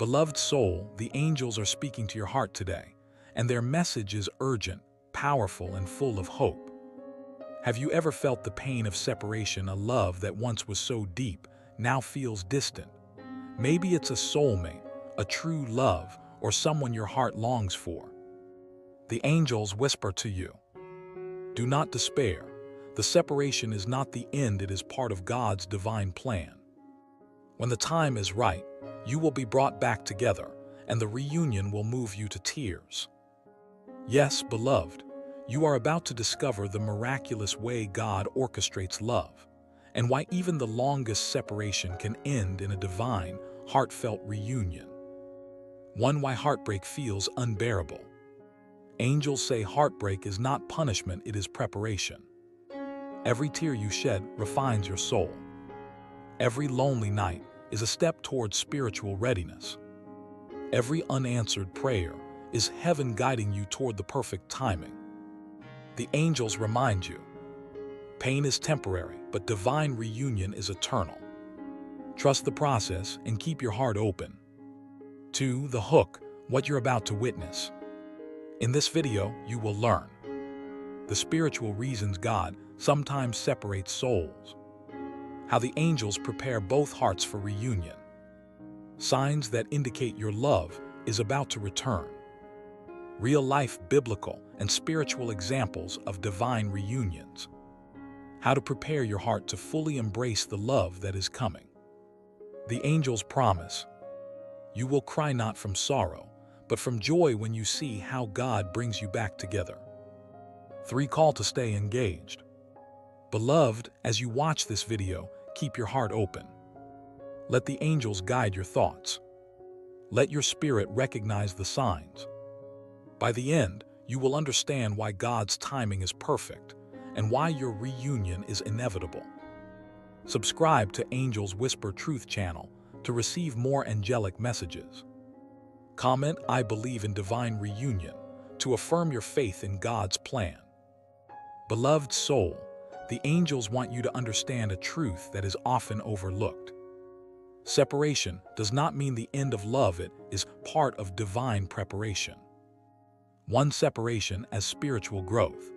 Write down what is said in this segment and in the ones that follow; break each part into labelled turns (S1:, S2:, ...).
S1: Beloved soul, the angels are speaking to your heart today, and their message is urgent, powerful, and full of hope. Have you ever felt the pain of separation, a love that once was so deep, now feels distant? Maybe it's a soulmate, a true love, or someone your heart longs for. The angels whisper to you, "Do not despair. The separation is not the end, it is part of God's divine plan. When the time is right, you will be brought back together, and the reunion will move you to tears." Yes, beloved, you are about to discover the miraculous way God orchestrates love, and why even the longest separation can end in a divine, heartfelt reunion. Why heartbreak feels unbearable. Angels say heartbreak is not punishment, it is preparation. Every tear you shed refines your soul. Every lonely night is a step towards spiritual readiness. Every unanswered prayer is heaven guiding you toward the perfect timing. The angels remind you, pain is temporary, but divine reunion is eternal. Trust the process and keep your heart open. 2. The hook, what you're about to witness. In this video, you will learn the spiritual reasons God sometimes separates souls, how the angels prepare both hearts for reunion, signs that indicate your love is about to return, real-life biblical and spiritual examples of divine reunions, how to prepare your heart to fully embrace the love that is coming. The angels promise, you will cry not from sorrow, but from joy when you see how God brings you back together. 3. Call to stay engaged. Beloved, as you watch this video, keep your heart open. Let the angels guide your thoughts. Let your spirit recognize the signs. By the end, you will understand why God's timing is perfect and why your reunion is inevitable. Subscribe to Angels Whisper Truth channel to receive more angelic messages. Comment, "I believe in divine reunion," to affirm your faith in God's plan. Beloved soul, the angels want you to understand a truth that is often overlooked. Separation does not mean the end of love, it is part of divine preparation. One separation as spiritual growth.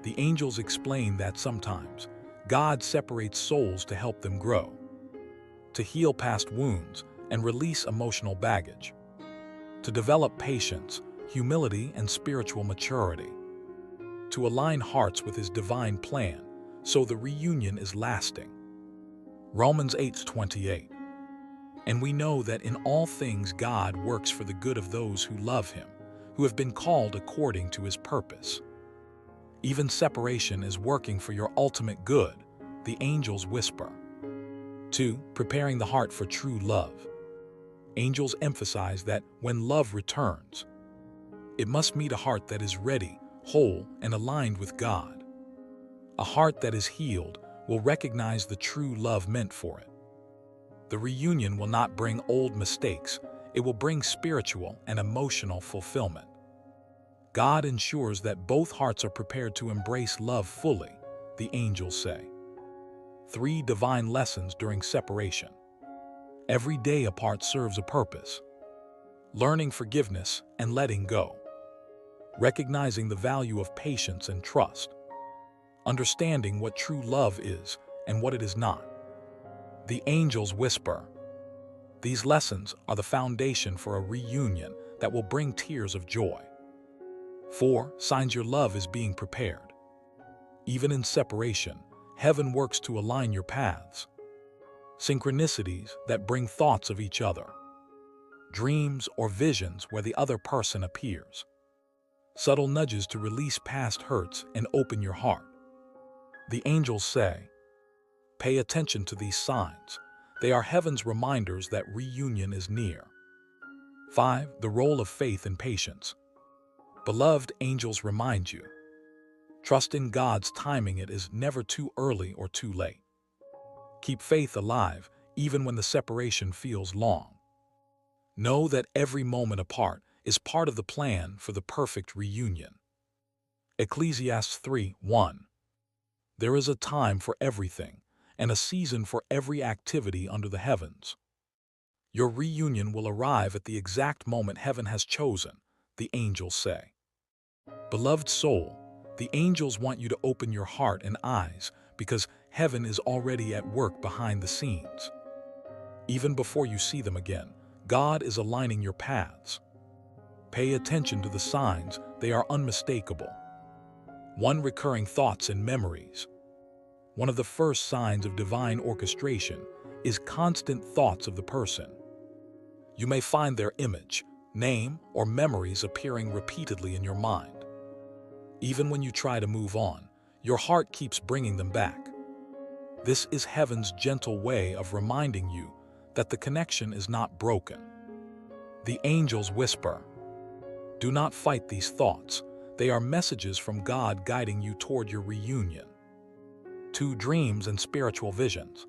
S1: The angels explain that sometimes God separates souls to help them grow, to heal past wounds and release emotional baggage, to develop patience, humility, and spiritual maturity, to align hearts with His divine plan so the reunion is lasting. Romans 8:28. And we know that in all things God works for the good of those who love Him, who have been called according to His purpose. Even separation is working for your ultimate good, the angels whisper. 2. Preparing the heart for true love. Angels emphasize that when love returns, it must meet a heart that is ready, whole, and aligned with God. A heart that is healed will recognize the true love meant for it. The reunion will not bring old mistakes, it will bring spiritual and emotional fulfillment. God ensures that both hearts are prepared to embrace love fully, the angels say. 3. Divine lessons during separation. Every day apart serves a purpose. Learning forgiveness and letting go. Recognizing the value of patience and trust. Understanding what true love is and what it is not. The angels whisper. These lessons are the foundation for a reunion that will bring tears of joy. 4. Signs your love is being prepared. Even in separation, heaven works to align your paths. Synchronicities that bring thoughts of each other. Dreams or visions where the other person appears. Subtle nudges to release past hurts and open your heart. The angels say, pay attention to these signs. They are heaven's reminders that reunion is near. 5. The role of faith and patience. Beloved, angels remind you, trust in God's timing. It is never too early or too late. Keep faith alive even when the separation feels long. Know that every moment apart is part of the plan for the perfect reunion. Ecclesiastes 3:1. There is a time for everything and a season for every activity under the heavens. Your reunion will arrive at the exact moment heaven has chosen, the angels say. Beloved soul, the angels want you to open your heart and eyes because heaven is already at work behind the scenes. Even before you see them again, God is aligning your paths. Pay attention to the signs, they are unmistakable. 1. Recurring thoughts and memories. One of the first signs of divine orchestration is constant thoughts of the person. You may find their image, name, or memories appearing repeatedly in your mind. Even when you try to move on, your heart keeps bringing them back. This is heaven's gentle way of reminding you that the connection is not broken. The angels whisper. Do not fight these thoughts. They are messages from God guiding you toward your reunion. 2. Dreams and spiritual visions.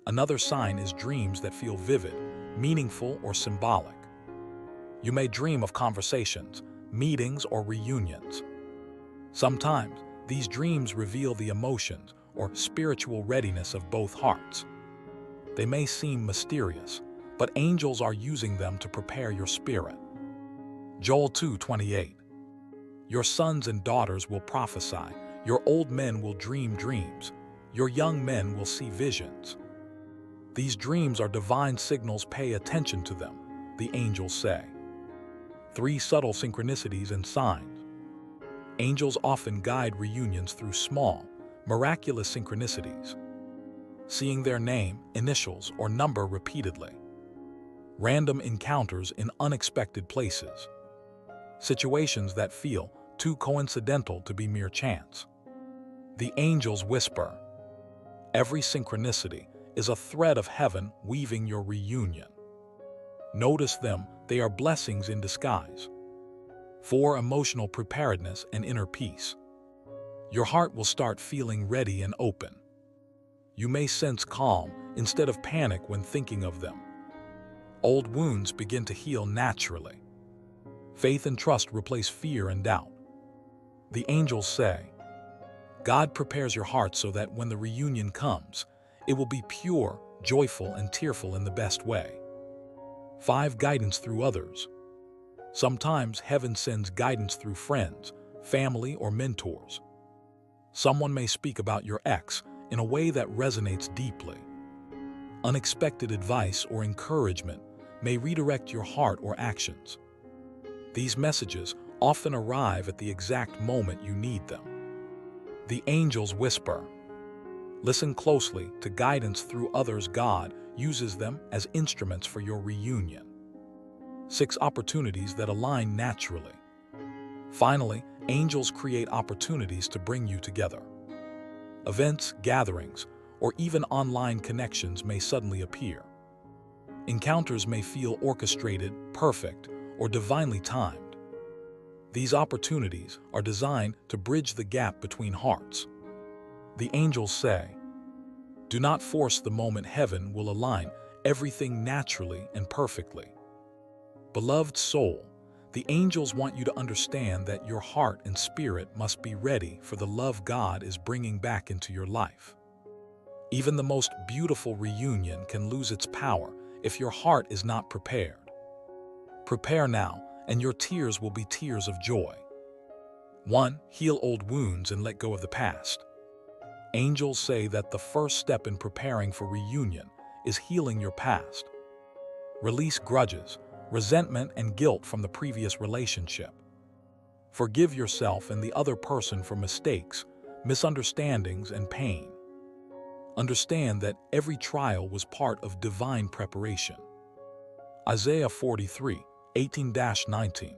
S1: Another sign is dreams that feel vivid, meaningful, or symbolic. You may dream of conversations, meetings, or reunions. Sometimes, these dreams reveal the emotions or spiritual readiness of both hearts. They may seem mysterious, but angels are using them to prepare your spirit. Joel 2:28. Your sons and daughters will prophesy, your old men will dream dreams, your young men will see visions. These dreams are divine signals, pay attention to them, the angels say. 3. Subtle synchronicities and signs. Angels often guide reunions through small, miraculous synchronicities. Seeing their name, initials, or number repeatedly. Random encounters in unexpected places. Situations that feel too coincidental to be mere chance. The angels whisper. Every synchronicity is a thread of heaven weaving your reunion. Notice them, they are blessings in disguise. 4. Emotional preparedness and inner peace. Your heart will start feeling ready and open. You may sense calm instead of panic when thinking of them. Old wounds begin to heal naturally. Faith and trust replace fear and doubt. The angels say, God prepares your heart so that when the reunion comes, it will be pure, joyful, and tearful in the best way. 5. Guidance through others. Sometimes heaven sends guidance through friends, family, or mentors. Someone may speak about your ex in a way that resonates deeply. Unexpected advice or encouragement may redirect your heart or actions. These messages often arrive at the exact moment you need them. The angels whisper. Listen closely to guidance through others. God uses them as instruments for your reunion. 6. Opportunities that align naturally. Finally, angels create opportunities to bring you together. Events, gatherings, or even online connections may suddenly appear. Encounters may feel orchestrated, perfect, or divinely timed. These opportunities are designed to bridge the gap between hearts. The angels say, do not force the moment, heaven will align everything naturally and perfectly. Beloved soul, the angels want you to understand that your heart and spirit must be ready for the love God is bringing back into your life. Even the most beautiful reunion can lose its power if your heart is not prepared. Prepare now, and your tears will be tears of joy. 1. Heal old wounds and let go of the past. Angels say that the first step in preparing for reunion is healing your past. Release grudges, resentment, and guilt from the previous relationship. Forgive yourself and the other person for mistakes, misunderstandings, and pain. Understand that every trial was part of divine preparation. Isaiah 43:18-19.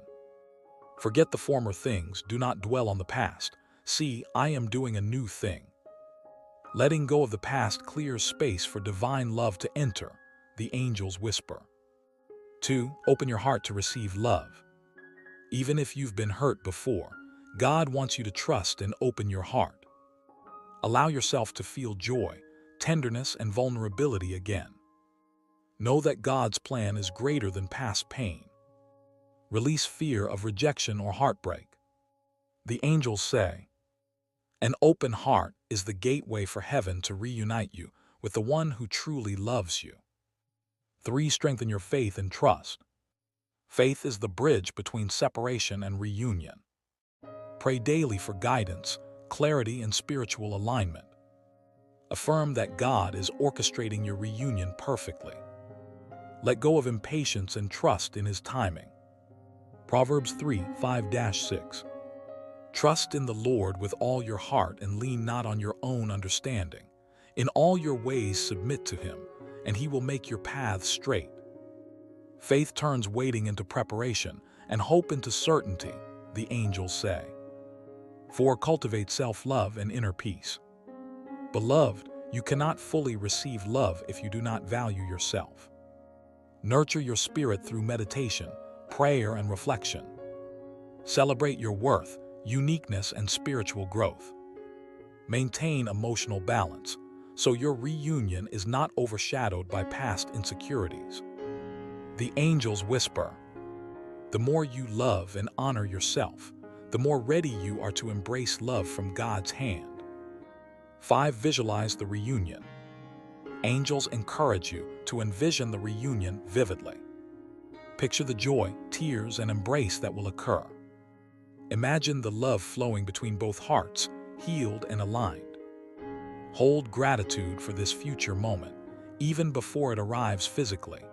S1: Forget the former things, do not dwell on the past. See, I am doing a new thing. Letting go of the past clears space for divine love to enter, the angels whisper. 2. Open your heart to receive love. Even if you've been hurt before, God wants you to trust and open your heart. Allow yourself to feel joy, tenderness, and vulnerability again. Know that God's plan is greater than past pain. Release fear of rejection or heartbreak. The angels say, an open heart is the gateway for heaven to reunite you with the one who truly loves you. 3. Strengthen your faith and trust. Faith is the bridge between separation and reunion. Pray daily for guidance, clarity, and spiritual alignment. Affirm that God is orchestrating your reunion perfectly. Let go of impatience and trust in His timing. Proverbs 3:5-6. Trust in the Lord with all your heart and lean not on your own understanding. In all your ways submit to Him, and He will make your paths straight. Faith turns waiting into preparation and hope into certainty, the angels say. 4. Cultivate self-love and inner peace. Beloved, you cannot fully receive love if you do not value yourself. Nurture your spirit through meditation, prayer, and reflection. Celebrate your worth, uniqueness, and spiritual growth. Maintain emotional balance, so your reunion is not overshadowed by past insecurities. The angels whisper, the more you love and honor yourself, the more ready you are to embrace love from God's hand. 5. Visualize the reunion. Angels encourage you to envision the reunion vividly. Picture the joy, tears, and embrace that will occur. Imagine the love flowing between both hearts, healed and aligned. Hold gratitude for this future moment, even before it arrives physically.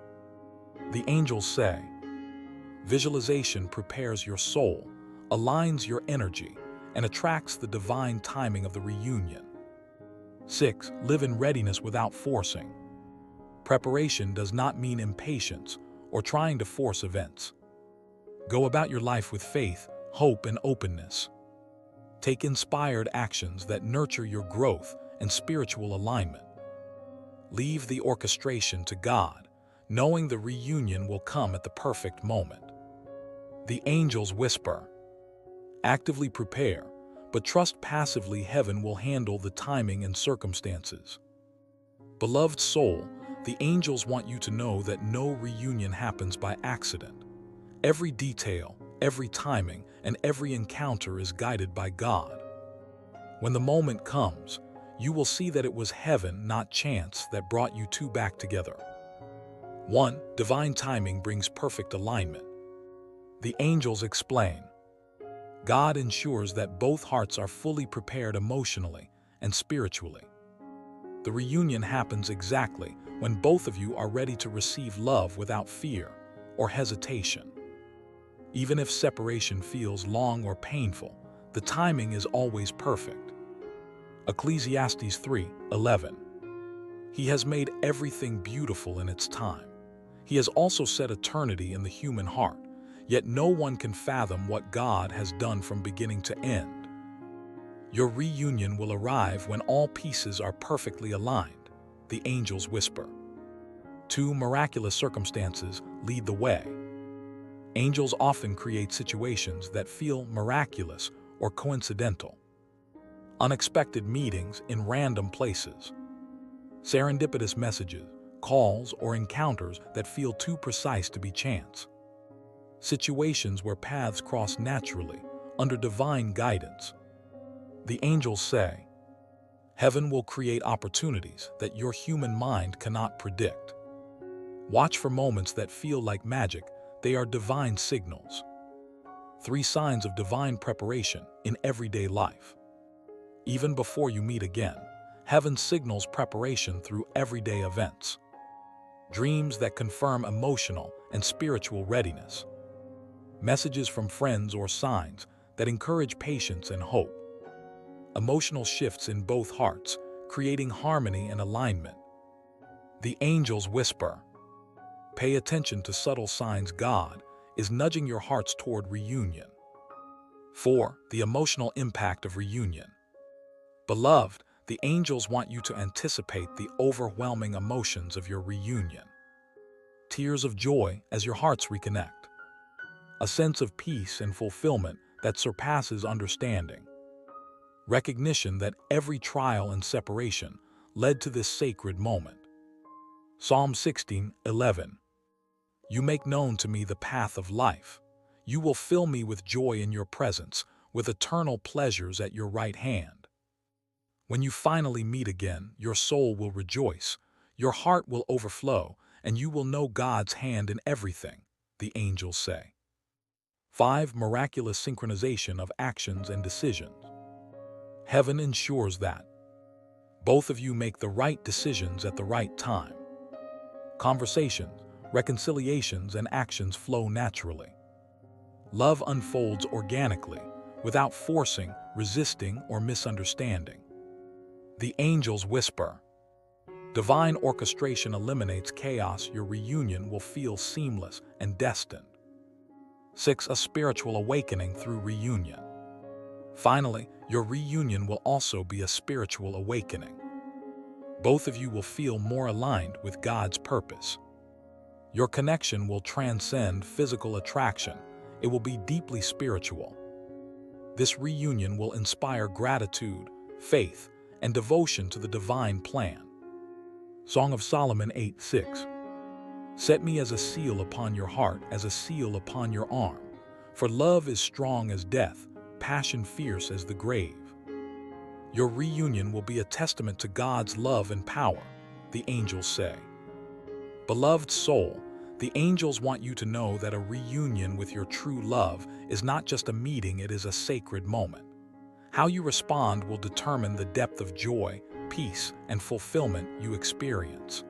S1: The angels say, visualization prepares your soul, aligns your energy, and attracts the divine timing of the reunion. 6. Live in readiness without forcing. Preparation does not mean impatience or trying to force events. Go about your life with faith, hope, and openness. Take inspired actions that nurture your growth and spiritual alignment. Leave the orchestration to God, knowing the reunion will come at the perfect moment. The angels whisper, actively prepare, but trust passively heaven will handle the timing and circumstances. Beloved soul, the angels want you to know that no reunion happens by accident. Every detail, every timing, and every encounter is guided by God. When the moment comes, you will see that it was heaven, not chance, that brought you two back together. 1. Divine timing brings perfect alignment. The angels explain, God ensures that both hearts are fully prepared emotionally and spiritually. The reunion happens exactly when both of you are ready to receive love without fear or hesitation. Even if separation feels long or painful, the timing is always perfect. Ecclesiastes 3:11. He has made everything beautiful in its time. He has also set eternity in the human heart, yet no one can fathom what God has done from beginning to end. Your reunion will arrive when all pieces are perfectly aligned, the angels whisper. 2. Miraculous circumstances lead the way. Angels often create situations that feel miraculous or coincidental. Unexpected meetings in random places. Serendipitous messages, calls, or encounters that feel too precise to be chance. Situations where paths cross naturally, under divine guidance. The angels say, heaven will create opportunities that your human mind cannot predict. Watch for moments that feel like magic. They are divine signals. 3 signs of divine preparation in everyday life. Even before you meet again, heaven signals preparation through everyday events. Dreams that confirm emotional and spiritual readiness. Messages from friends or signs that encourage patience and hope. Emotional shifts in both hearts, creating harmony and alignment. The angels whisper, pay attention to subtle signs. God is nudging your hearts toward reunion. 4. The emotional impact of reunion. Beloved, the angels want you to anticipate the overwhelming emotions of your reunion. Tears of joy as your hearts reconnect. A sense of peace and fulfillment that surpasses understanding. Recognition that every trial and separation led to this sacred moment. Psalm 16:11. You make known to me the path of life. You will fill me with joy in your presence, with eternal pleasures at your right hand. When you finally meet again, your soul will rejoice, your heart will overflow, and you will know God's hand in everything, the angels say. 5. Miraculous synchronization of actions and decisions. Heaven ensures that both of you make the right decisions at the right time. Conversations, reconciliations, and actions flow naturally. Love unfolds organically, without forcing, resisting, or misunderstanding. The angels whisper. Divine orchestration eliminates chaos. Your reunion will feel seamless and destined. 6. A spiritual awakening through reunion. Finally, your reunion will also be a spiritual awakening. Both of you will feel more aligned with God's purpose. Your connection will transcend physical attraction. It will be deeply spiritual. This reunion will inspire gratitude, faith, and devotion to the divine plan. Song of Solomon 8:6. Set me as a seal upon your heart, as a seal upon your arm. For love is strong as death, passion fierce as the grave. Your reunion will be a testament to God's love and power, the angels say. Beloved soul, the angels want you to know that a reunion with your true love is not just a meeting, it is a sacred moment. How you respond will determine the depth of joy, peace, and fulfillment you experience.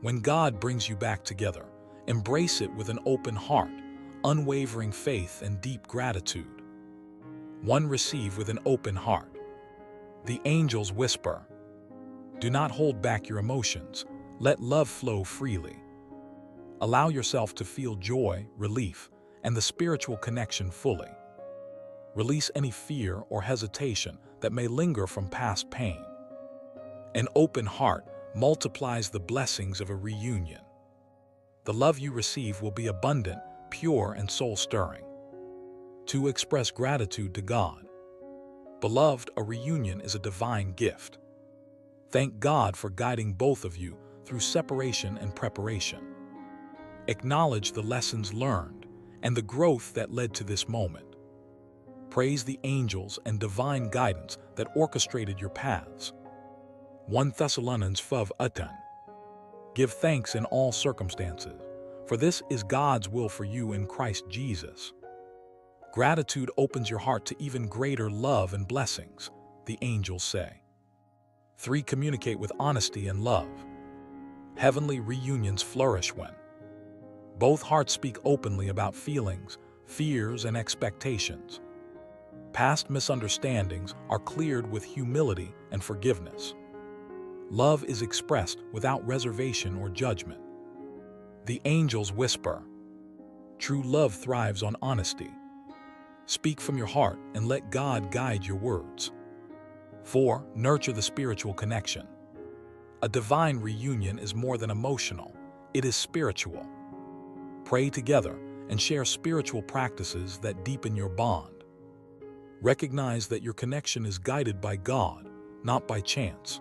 S1: When God brings you back together, embrace it with an open heart, unwavering faith, and deep gratitude. 1. Receive with an open heart. The angels whisper. Do not hold back your emotions. Let love flow freely. Allow yourself to feel joy, relief, and the spiritual connection fully. Release any fear or hesitation that may linger from past pain. An open heart multiplies the blessings of a reunion. The love you receive will be abundant, pure, and soul-stirring. 2. Express gratitude to God. Beloved, a reunion is a divine gift. Thank God for guiding both of you through separation and preparation. Acknowledge the lessons learned and the growth that led to this moment. Praise the angels and divine guidance that orchestrated your paths. 1 Thessalonians 5:10. Give thanks in all circumstances, for this is God's will for you in Christ Jesus. Gratitude opens your heart to even greater love and blessings, the angels say. 3. Communicate with honesty and love. Heavenly reunions flourish when both hearts speak openly about feelings, fears, and expectations. Past misunderstandings are cleared with humility and forgiveness. Love is expressed without reservation or judgment. The angels whisper. True love thrives on honesty. Speak from your heart and let God guide your words. 4. Nurture the spiritual connection. A divine reunion is more than emotional, it is spiritual. Pray together and share spiritual practices that deepen your bond. Recognize that your connection is guided by God, not by chance.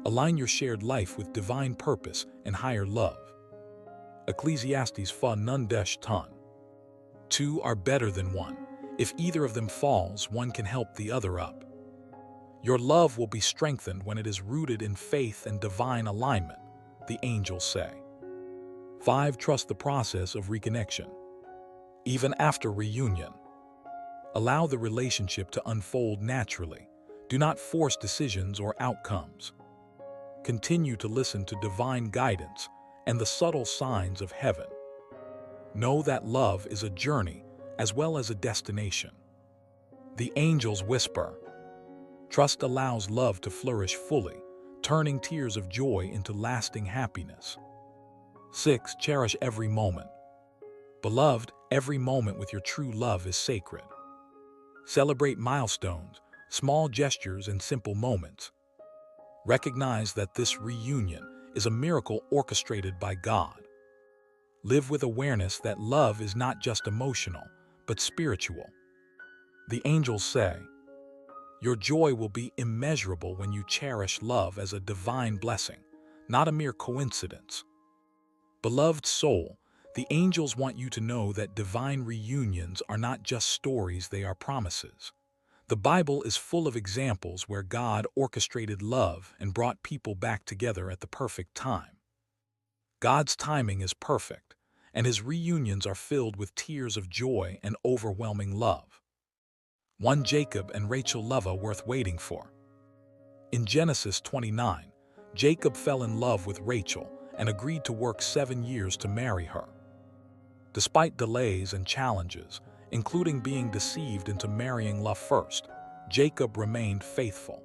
S1: Align your shared life with divine purpose and higher love. Ecclesiastes 4:9. 2 are better than one. If either of them falls, one can help the other up. Your love will be strengthened when it is rooted in faith and divine alignment, the angels say. 5. Trust the process of reconnection. Even after reunion, allow the relationship to unfold naturally. Do not force decisions or outcomes. Continue to listen to divine guidance and the subtle signs of heaven. Know that love is a journey as well as a destination. The angels whisper. Trust allows love to flourish fully, turning tears of joy into lasting happiness. 6. Cherish every moment. Beloved, every moment with your true love is sacred. Celebrate milestones, small gestures, and simple moments. Recognize that this reunion is a miracle orchestrated by God. Live with awareness that love is not just emotional, but spiritual. The angels say, your joy will be immeasurable when you cherish love as a divine blessing, not a mere coincidence. Beloved soul, the angels want you to know that divine reunions are not just stories, they are promises. The Bible is full of examples where God orchestrated love and brought people back together at the perfect time. God's timing is perfect, and his reunions are filled with tears of joy and overwhelming love. One Jacob and Rachel love worth waiting for. In Genesis 29, Jacob fell in love with Rachel and agreed to work 7 years to marry her. Despite delays and challenges, including being deceived into marrying love first, Jacob remained faithful.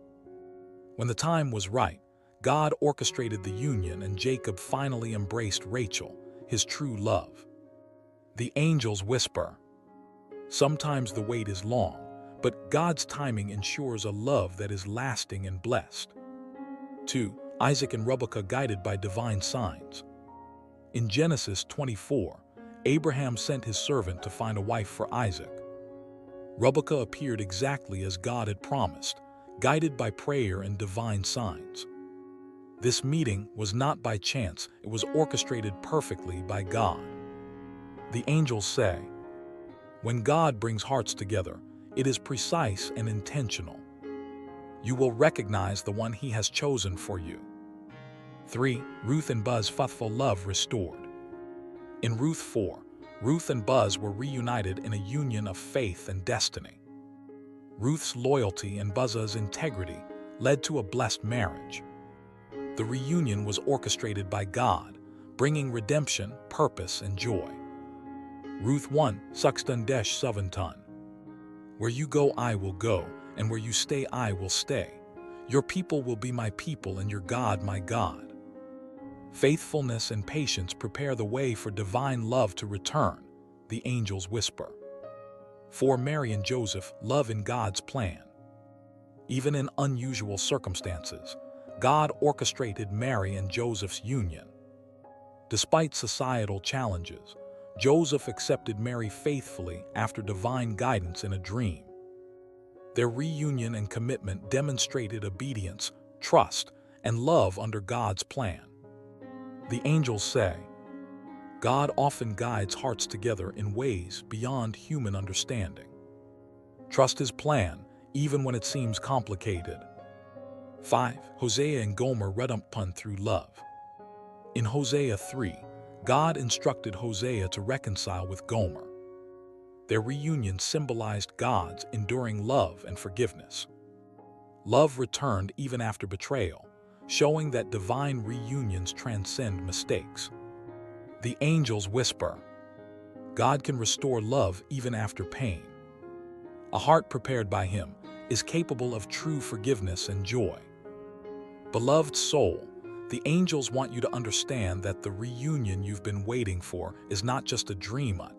S1: When the time was right, God orchestrated the union and Jacob finally embraced Rachel, his true love. The angels whisper. Sometimes the wait is long, but God's timing ensures a love that is lasting and blessed. 2. Isaac and Rebekah guided by divine signs. In Genesis 24, Abraham sent his servant to find a wife for Isaac. Rebekah appeared exactly as God had promised, guided by prayer and divine signs. This meeting was not by chance, it was orchestrated perfectly by God. The angels say, when God brings hearts together, it is precise and intentional. You will recognize the one he has chosen for you. 3. Ruth and Boaz's faithful love restored. In Ruth 4, Ruth and Boaz were reunited in a union of faith and destiny. Ruth's loyalty and Boaz's integrity led to a blessed marriage. The reunion was orchestrated by God, bringing redemption, purpose, and joy. Ruth 1, 16-17. Where you go, I will go, and where you stay, I will stay. Your people will be my people, and your God, my God. Faithfulness and patience prepare the way for divine love to return, the angels whisper. 4. Mary and Joseph, love in God's plan. Even in unusual circumstances, God orchestrated Mary and Joseph's union. Despite societal challenges, Joseph accepted Mary faithfully after divine guidance in a dream. Their reunion and commitment demonstrated obedience, trust, and love under God's plan. The angels say, God often guides hearts together in ways beyond human understanding. Trust his plan, even when it seems complicated. 5. Hosea and Gomer redemption through love. In Hosea 3, God instructed Hosea to reconcile with Gomer. Their reunion symbolized God's enduring love and forgiveness. Love returned even after betrayal, showing that divine reunions transcend mistakes. The angels whisper. God can restore love even after pain. A heart prepared by him is capable of true forgiveness and joy. Beloved soul, the angels want you to understand that the reunion you've been waiting for is not just a dream, it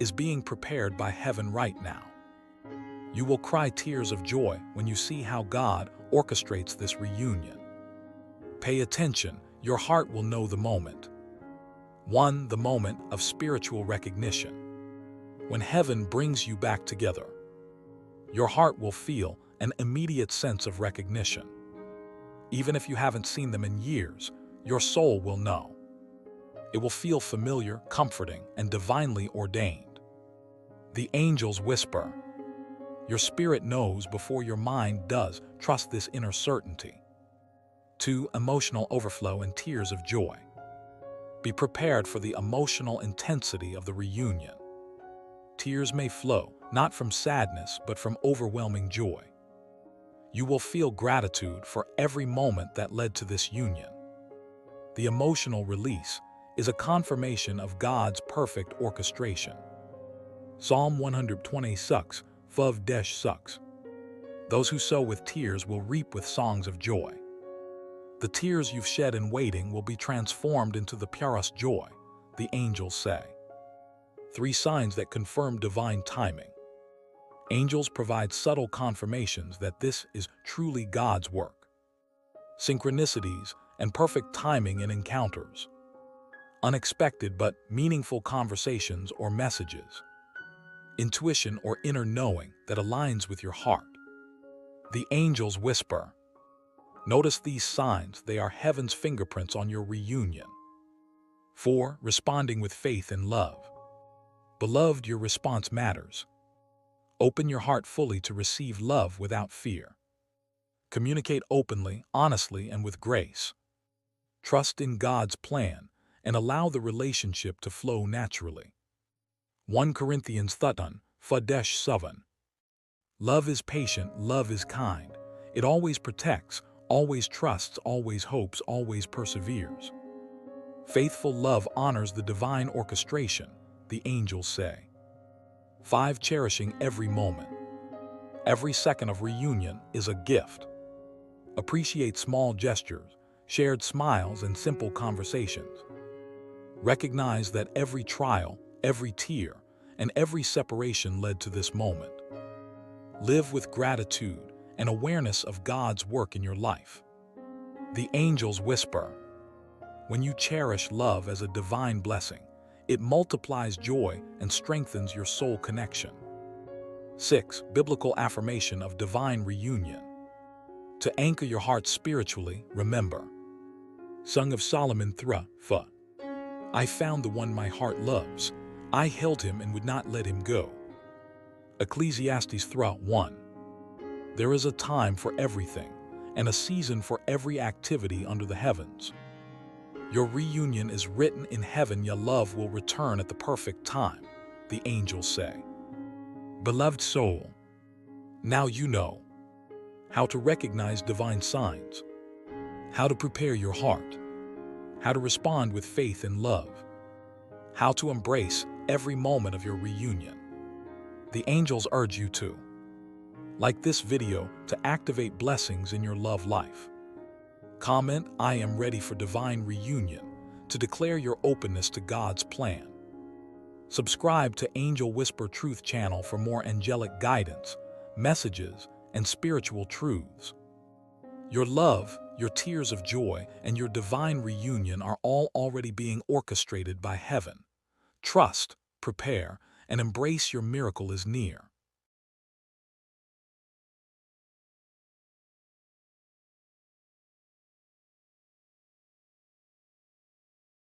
S1: is being prepared by heaven right now. You will cry tears of joy when you see how God orchestrates this reunion. Pay attention, your heart will know the moment. 1. The moment of spiritual recognition. When heaven brings you back together, your heart will feel an immediate sense of recognition. Even if you haven't seen them in years, your soul will know. It will feel familiar, comforting, and divinely ordained. The angels whisper. Your spirit knows before your mind does. Trust this inner certainty. 2. Emotional overflow and tears of joy. Be prepared for the emotional intensity of the reunion. Tears may flow, not from sadness, but from overwhelming joy. You will feel gratitude for every moment that led to this union. The emotional release is a confirmation of God's perfect orchestration. Psalm 126, 5-6. Those who sow with tears will reap with songs of joy. The tears you've shed in waiting will be transformed into the purest joy, the angels say. 3 signs that confirm divine timing. Angels provide subtle confirmations that this is truly God's work. Synchronicities and perfect timing in encounters. Unexpected but meaningful conversations or messages. Intuition or inner knowing that aligns with your heart. The angels whisper. Notice these signs, they are heaven's fingerprints on your reunion. 4. Responding with faith and love. Beloved, your response matters. Open your heart fully to receive love without fear. Communicate openly, honestly, and with grace. Trust in God's plan, and allow the relationship to flow naturally. 1 Corinthians 13:7. Love is patient, love is kind. It always protects, always trusts, always hopes, always perseveres. Faithful love honors the divine orchestration, the angels say. 5 Cherishing every moment. Every second of reunion is a gift. Appreciate small gestures, shared smiles, and simple conversations. Recognize that every trial, every tear, and every separation led to this moment. Live with gratitude and awareness of God's work in your life. The angels whisper. When you cherish love as a divine blessing, it multiplies joy and strengthens your soul connection. 6 Biblical affirmation of divine reunion. To anchor your heart spiritually, remember. Song of Solomon 3:4. I found the one my heart loves. I held him and would not let him go. Ecclesiastes 3:1. There is a time for everything, and a season for every activity under the heavens. Your reunion is written in heaven. Your love will return at the perfect time, the angels say. Beloved soul, now you know how to recognize divine signs, how to prepare your heart, how to respond with faith and love, how to embrace every moment of your reunion. The angels urge you to like this video to activate blessings in your love life. Comment, I am ready for divine reunion, to declare your openness to God's plan. Subscribe to Angel Whisper Truth channel for more angelic guidance, messages, and spiritual truths. Your love, your tears of joy, and your divine reunion are all already being orchestrated by heaven. Trust, prepare, and embrace your miracle is near.